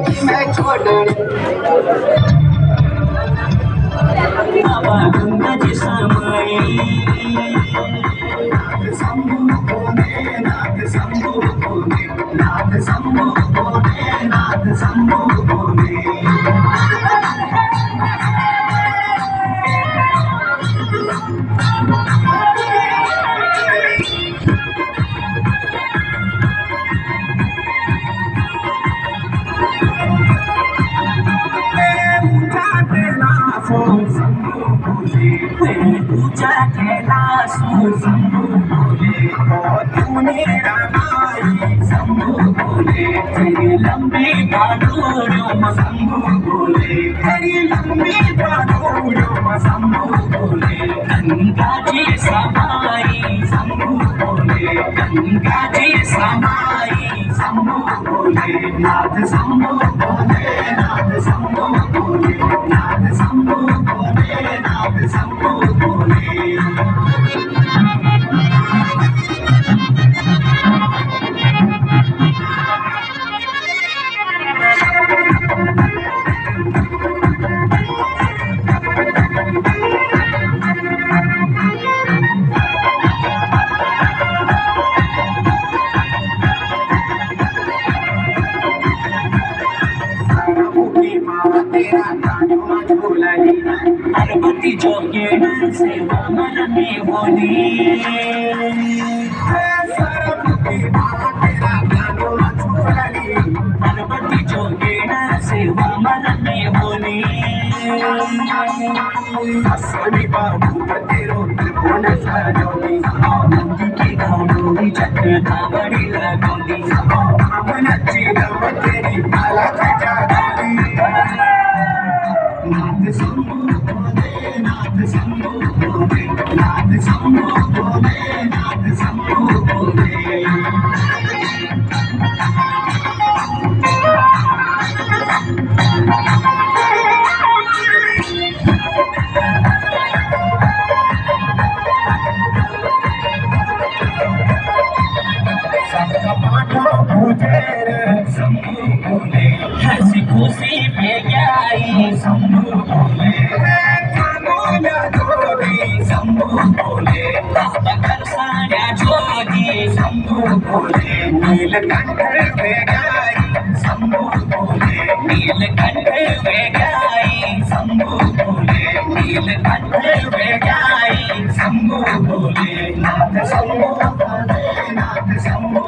की मैं छोड़ने बाबा गंगा जी समाई नाथ शंभू भोले नाथ शंभू भोले नाथ शंभू भोले नाथ शंभू भोले पूजा कैलाश शंभू भोले तूने रामाई शंभू भोले तेरी लंबी बालों शंभू भोले तेरी लंबी बालों शंभू भोले गंगा जी समाई शंभू भोले गंगा जी समाई शंभू भोले नाथ शंभू भोले नाथ शंभू भोले नाथ शंभू भोले नाथ शंभू भोले पार्वती जोगे सेवा मन में होली पार्वती जोगे सेवा मन में होली असली बाबू तेरो त्रिभुवन सजोली नंदी की घोड़ी चक्र कावड़ी लगोली अमनची लव तेरी काला खजा नाथ शंभू भोले नाथ शंभू भोले नाथ शंभू भोले नाथ शंभू भोले सबका पाठो पूजे शंभू भोले हंसी खुशी पे आई शंभू भोले शंभू भोले कर सारा जोगी शंभू भोले नीलकंठ में गाई शंभू भोले नीलकंठ में गाई शंभू भोले नीलकंठ में गाई शंभू भोले नाथ शंभू भोले नाथ शंभू